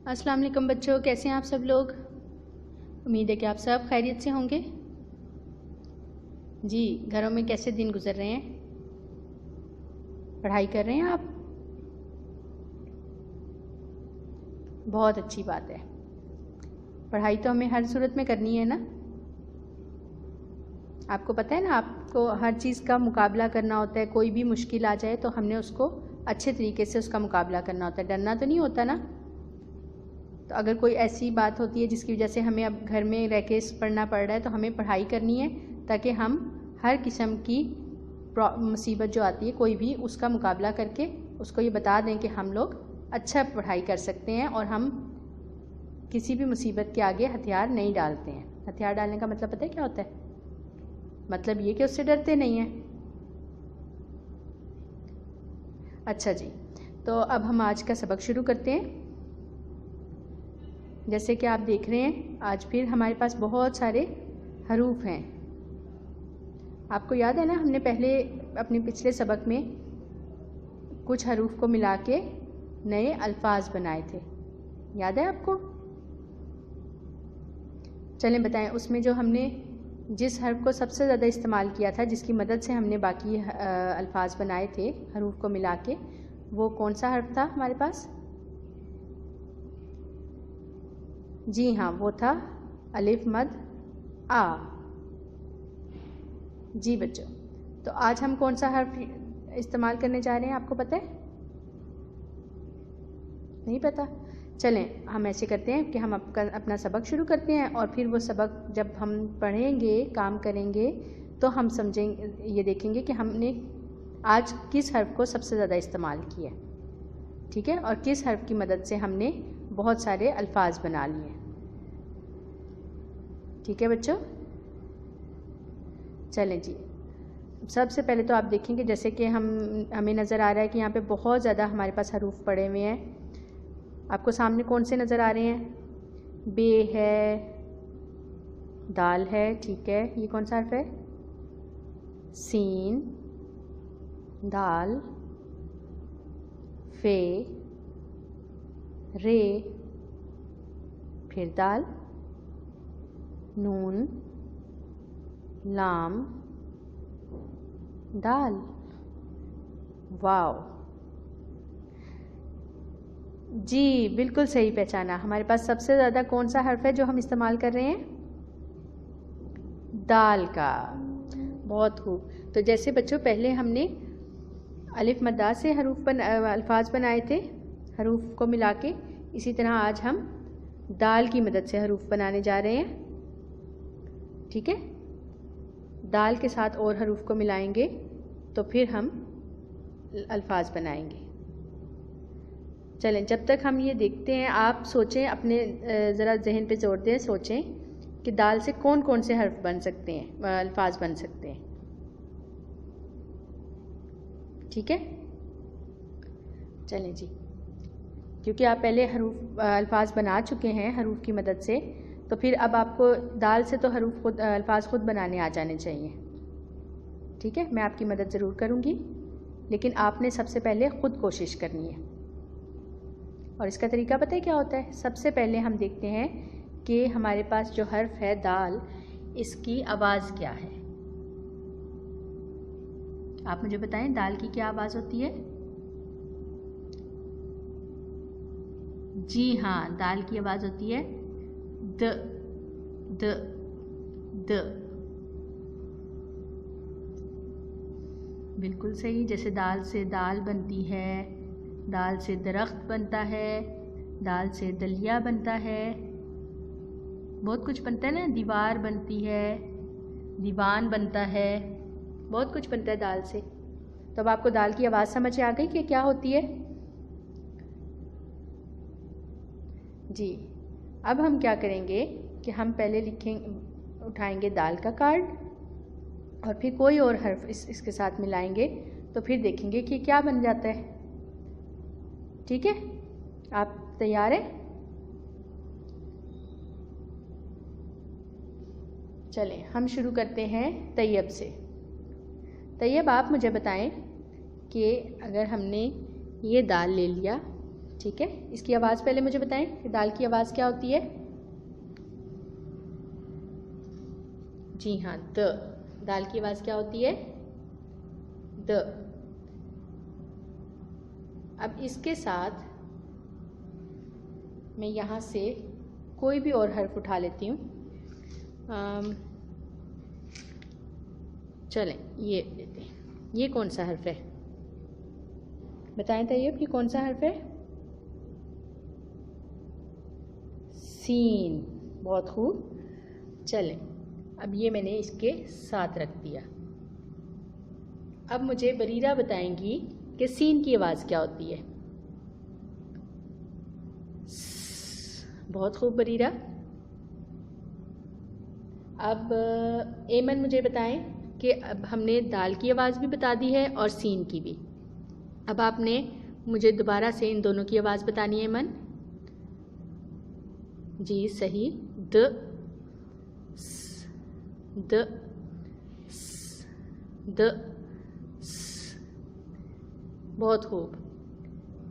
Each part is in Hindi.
अस्सलाम वालेकुम बच्चों, कैसे हैं आप सब लोग। उम्मीद है कि आप सब खैरियत से होंगे। जी, घरों में कैसे दिन गुजर रहे हैं? पढ़ाई कर रहे हैं आप? बहुत अच्छी बात है। पढ़ाई तो हमें हर सूरत में करनी है ना। आपको पता है ना, आपको हर चीज़ का मुकाबला करना होता है। कोई भी मुश्किल आ जाए तो हमने उसको अच्छे तरीके से उसका मुकाबला करना होता है, डरना तो नहीं होता ना। तो अगर कोई ऐसी बात होती है जिसकी वजह से हमें अब घर में रह के पढ़ना पड़ रहा है, तो हमें पढ़ाई करनी है ताकि हम हर किस्म की मुसीबत जो आती है कोई भी, उसका मुकाबला करके उसको ये बता दें कि हम लोग अच्छा पढ़ाई कर सकते हैं और हम किसी भी मुसीबत के आगे हथियार नहीं डालते हैं। हथियार डालने का मतलब पता है क्या होता है? मतलब ये कि उससे डरते नहीं हैं। अच्छा जी, तो अब हम आज का सबक शुरू करते हैं। जैसे कि आप देख रहे हैं, आज फिर हमारे पास बहुत सारे हरूफ हैं। आपको याद है ना, हमने पहले अपने पिछले सबक में कुछ हरूफ को मिला के नए अल्फाज बनाए थे, याद है आपको? चलें बताएं, उसमें जो हमने जिस हर्फ को सबसे ज़्यादा इस्तेमाल किया था, जिसकी मदद से हमने बाकी अल्फाज बनाए थे हरूफ को मिला के, वो कौन सा हर्फ था हमारे पास? जी हाँ, वो था अलिफ मद आ। जी बच्चों, तो आज हम कौन सा हर्फ इस्तेमाल करने जा रहे हैं, आपको पता है? नहीं पता? चलें, हम ऐसे करते हैं कि हम अपना सबक शुरू करते हैं और फिर वो सबक जब हम पढ़ेंगे, काम करेंगे, तो हम समझेंगे, ये देखेंगे कि हमने आज किस हर्फ को सबसे ज़्यादा इस्तेमाल किया, ठीक है, और किस हर्फ की मदद से हमने बहुत सारे अल्फाज बना लिए। ठीक है बच्चों, चलें जी। सबसे पहले तो आप देखेंगे जैसे कि हमें नज़र आ रहा है कि यहाँ पे बहुत ज़्यादा हमारे पास हरूफ पड़े हुए हैं। आपको सामने कौन से नज़र आ रहे हैं? बे है, दाल है, ठीक है, ये कौन सा हर्फ है? सीन, दाल, फे, रे, फिर दाल, नून, लाम, दाल। वाव, जी बिल्कुल सही पहचाना। हमारे पास सबसे ज़्यादा कौन सा हर्फ है जो हम इस्तेमाल कर रहे हैं? दाल का। बहुत खूब। तो जैसे बच्चों पहले हमने अलिफ मद्दा से अल्फाज बनाए थे हरूफ को मिला के, इसी तरह आज हम दाल की मदद से हरूफ बनाने जा रहे हैं। ठीक है, दाल के साथ और हरूफ को मिलाएंगे तो फिर हम अल्फाज बनाएंगे। चलें, जब तक हम ये देखते हैं, आप सोचें, अपने ज़रा जहन पे जोर दें, सोचें कि दाल से कौन कौन से हर्फ बन सकते हैं, अल्फाज बन सकते हैं। ठीक है, चलें जी, क्योंकि आप पहले अल्फाज बना चुके हैं हरूफ की मदद से, तो फिर अब आपको दाल से तो अल्फाज खुद बनाने आ जाने चाहिए। ठीक है, मैं आपकी मदद ज़रूर करूँगी, लेकिन आपने सबसे पहले ख़ुद कोशिश करनी है। और इसका तरीका पता है क्या होता है? सबसे पहले हम देखते हैं कि हमारे पास जो हर्फ है दाल, इसकी आवाज़ क्या है। आप मुझे बताएं, दाल की क्या आवाज़ होती है? जी हाँ, दाल की आवाज़ होती है द द द। बिल्कुल सही। जैसे दाल से दाल बनती है, दाल से दरख्त बनता है, दाल से दलिया बनता है, बहुत कुछ बनता है ना, दीवार बनती है, दीवान बनता है, बहुत कुछ बनता है दाल से। तो अब आपको दाल की आवाज़ समझ आ गई कि क्या होती है? जी, अब हम क्या करेंगे कि हम पहले उठाएंगे दाल का कार्ड और फिर कोई और हर्फ इसके साथ मिलाएंगे, तो फिर देखेंगे कि क्या बन जाता है। ठीक है, आप तैयार हैं? चलें, हम शुरू करते हैं तैयब से। तैयब, आप मुझे बताएं कि अगर हमने ये दाल ले लिया, ठीक है, इसकी आवाज़ पहले मुझे बताएं कि दाल की आवाज़ क्या होती है। जी हाँ, द। दाल की आवाज़ क्या होती है? द। अब इसके साथ मैं यहाँ से कोई भी और हर्फ उठा लेती हूँ। चलें, ये लेते हैं। ये कौन सा हर्फ है? बताएं तैयब, ये कौन सा हर्फ है? सीन। बहुत खूब। चलें, अब ये मैंने इसके साथ रख दिया। अब मुझे बरीरा बताएंगी कि सीन की आवाज़ क्या होती है। बहुत खूब बरीरा। अब एमन मुझे बताएं कि अब हमने दाल की आवाज़ भी बता दी है और सीन की भी। अब आपने मुझे दोबारा से इन दोनों की आवाज़ बतानी है एमन। जी सही। द, स, द, स, द, स। बहुत खूब।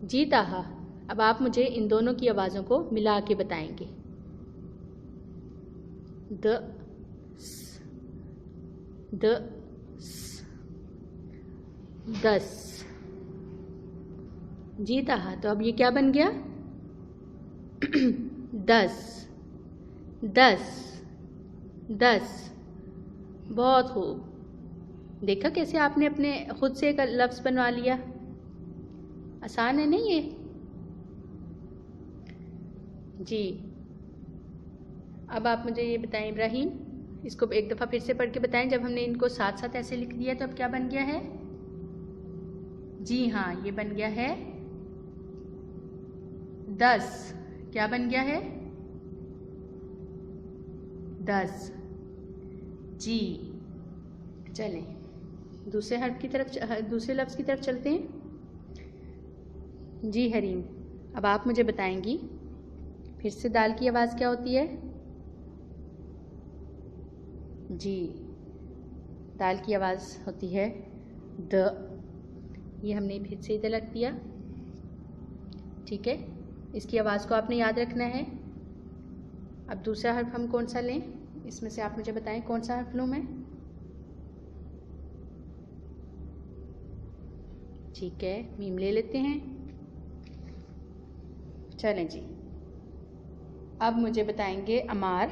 जी ताहा, अब आप मुझे इन दोनों की आवाज़ों को मिला के बताएंगे। द, स, द, स, 10। जी ताहा, तो अब ये क्या बन गया? 10, 10, 10। बहुत खूब। देखा कैसे आपने अपने खुद से एक लफ्ज़ बनवा लिया। आसान है नहीं ये? जी। अब आप मुझे ये बताएं इब्राहिम, इसको एक दफ़ा फिर से पढ़ के बताएं। जब हमने इनको साथ साथ ऐसे लिख दिया तो अब क्या बन गया है? जी हाँ, ये बन गया है 10। क्या बन गया है? 10। जी। चलें, दूसरे हर्फ की तरफ, दूसरे लफ्ज़ की तरफ चलते हैं। जी हरीम, अब आप मुझे बताएंगी फिर से दाल की आवाज़ क्या होती है? जी, दाल की आवाज़ होती है द। ये हमने फिर से इधर रख दिया। ठीक है, इसकी आवाज़ को आपने याद रखना है। अब दूसरा हर्फ हम कौन सा लें? इसमें से आप मुझे बताएं कौन सा हर्फ लूँ मैं? ठीक है, मीम ले लेते हैं। चलें जी, अब मुझे बताएंगे अमार।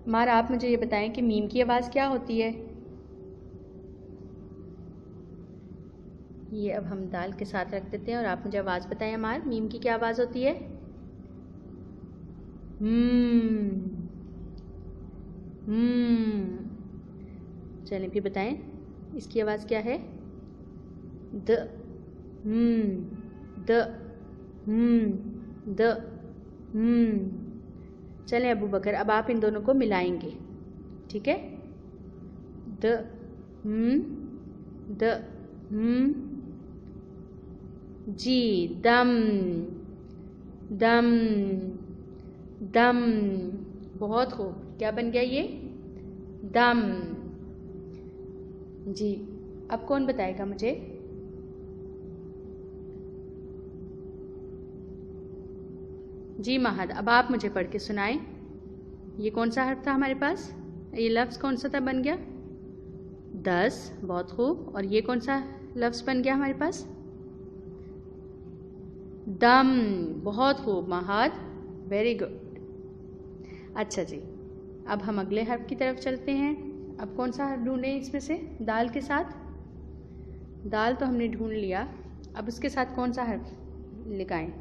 अमार, आप मुझे ये बताएं कि मीम की आवाज़ क्या होती है? ये अब हम दाल के साथ रख देते हैं और आप मुझे आवाज़ बताएं अमार, मीम की क्या आवाज़ होती है? चलें फिर बताएं, इसकी आवाज़ क्या है? द, द, द, चलें अबू बकर, अब आप इन दोनों को मिलाएंगे। ठीक है, द, द, जी, दम, दम, दम। बहुत खूब। क्या बन गया ये? दम। जी, अब कौन बताएगा मुझे? जी महद, अब आप मुझे पढ़ के सुनाएं। ये कौन सा हर्फ था हमारे पास? ये लफ्ज़ कौन सा था बन गया? 10। बहुत खूब। और ये कौन सा लफ्ज़ बन गया हमारे पास? दम। बहुत खूब महद, वेरी गुड। अच्छा जी, अब हम अगले हर्फ की तरफ चलते हैं। अब कौन सा हर्फ ढूंढें इसमें से? दाल के साथ। दाल तो हमने ढूंढ लिया, अब उसके साथ कौन सा हर्फ लगाएं?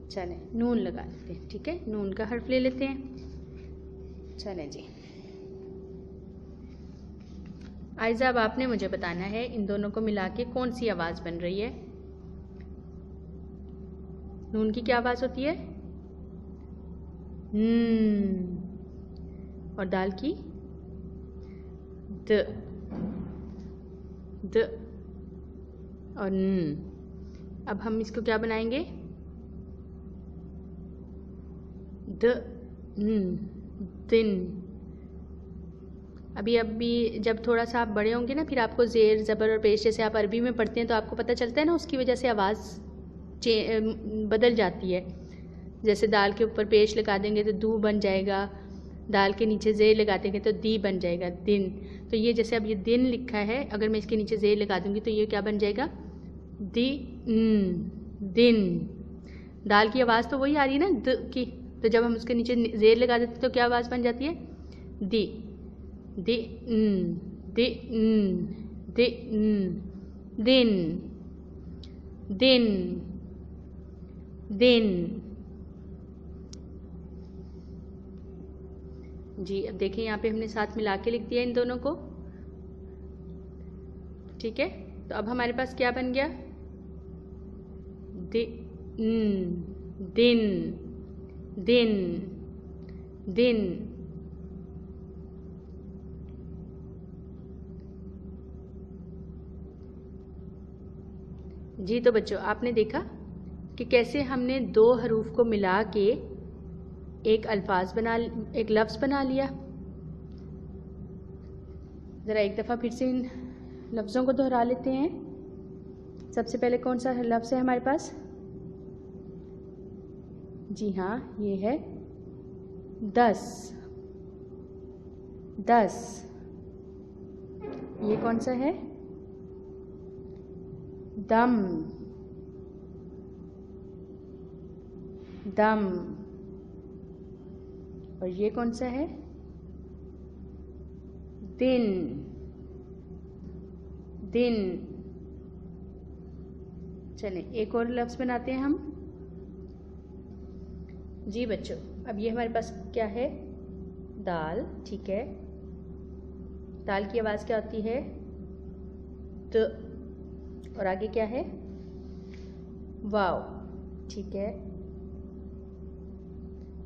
चलें, नून लगा लेते हैं। ठीक है, नून का हर्फ ले लेते हैं। चलें जी, आयज़ा, अब आपने मुझे बताना है इन दोनों को मिला के कौन सी आवाज़ बन रही है। नून की क्या आवाज़ होती है? और दाल की? द, द और न। अब हम इसको क्या बनाएंगे? द, न, दिन। अभी जब थोड़ा सा आप बड़े होंगे ना, फिर आपको ज़ेर ज़बर और पेश जैसे आप अरबी में पढ़ते हैं तो आपको पता चलता है ना, उसकी वजह से आवाज़ बदल जाती है। जैसे दाल के ऊपर पेश लगा देंगे तो दू बन जाएगा, दाल के नीचे ज़ेर लगा देंगे तो दी बन जाएगा, दिन। तो ये जैसे अब ये दिन लिखा है, अगर मैं इसके नीचे ज़ेर लगा दूँगी तो ये क्या बन जाएगा, दिन। दाल की आवाज़ तो वही आ रही है ना, द की, तो जब हम उसके नीचे ज़ेर लगा देते तो क्या आवाज़ बन जाती है, दी, दिन। जी अब देखिए यहाँ पे हमने साथ मिला के लिख दिया इन दोनों को, ठीक है। तो अब हमारे पास क्या बन गया, दिन। जी तो बच्चों आपने देखा कि कैसे हमने दो हरूफ को मिला के एक लफ्ज़ बना लिया। ज़रा एक दफ़ा फिर से इन लफ्ज़ों को दोहरा लेते हैं। सबसे पहले कौन सा लफ्ज़ है हमारे पास, जी हाँ ये है 10। ये कौन सा है, दम। और ये कौन सा है, दिन। चलें एक और लफ्ज़ बनाते हैं हम। जी बच्चों अब ये हमारे पास क्या है, दाल, ठीक है। दाल की आवाज़ क्या होती है, द। और आगे क्या है, वाव, ठीक है।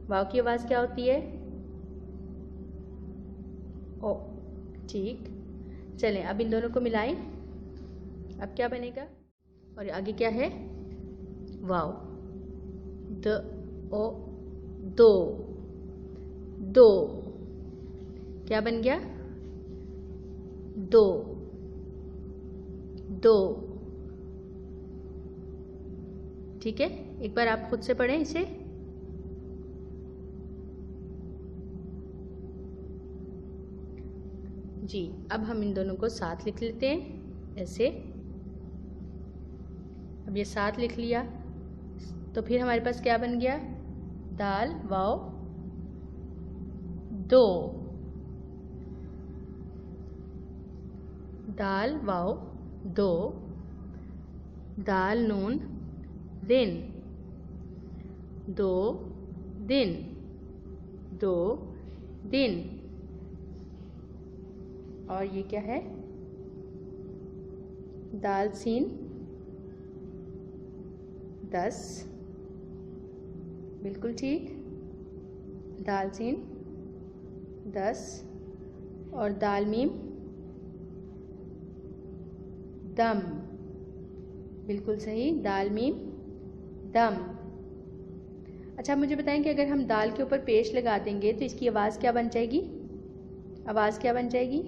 वाव की आवाज़ क्या होती है, ओ, ठीक। चलें अब इन दोनों को मिलाएं, अब क्या बनेगा, और आगे क्या है, वाव, द, ओ, दो। क्या बन गया, दो। ठीक है, एक बार आप खुद से पढ़ें इसे। जी अब हम इन दोनों को साथ लिख लेते हैं ऐसे। अब ये साथ लिख लिया तो फिर हमारे पास क्या बन गया, दाल वाव दो। दाल वाव दो, दाल नून दिन, दो दिन। और ये क्या है, दाल सीन 10, बिल्कुल ठीक, दाल सीन 10। और दाल मीम दम, बिल्कुल सही, दाल मीम दम। अच्छा मुझे बताएं कि अगर हम दाल के ऊपर पेश लगा देंगे तो इसकी आवाज़ क्या बन जाएगी, आवाज़ क्या बन जाएगी,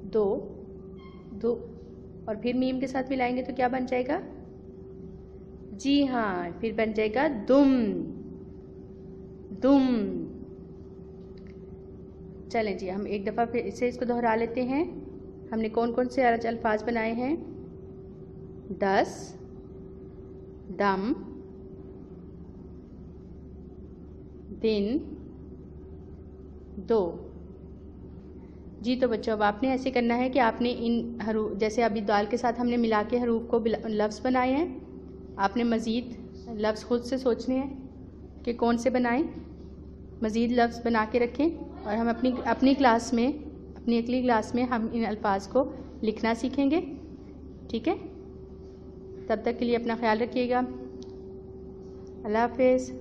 दो। और फिर मीम के साथ मिलाएंगे तो क्या बन जाएगा, जी हाँ फिर बन जाएगा दुम। चलें जी हम एक दफ़ा फिर से इसको दोहरा लेते हैं। हमने कौन कौन से अल्फाज बनाए हैं, 10, दम, दिन, दो। जी तो बच्चों अब आपने ऐसे करना है कि आपने इन हरूफ, जैसे अभी दाल के साथ हमने मिला के हरूफ को लफ्ज़ बनाए हैं, आपने मज़ीद लफ्ज़ खुद से सोचने हैं कि कौन से बनाएं, मज़ीद लफ्ज़ बना के रखें। और हम अपनी क्लास में, अपनी अगली क्लास में हम इन अल्फाज को लिखना सीखेंगे, ठीक है। तब तक के लिए अपना ख्याल रखिएगा, अल्लाह हाफ़िज़।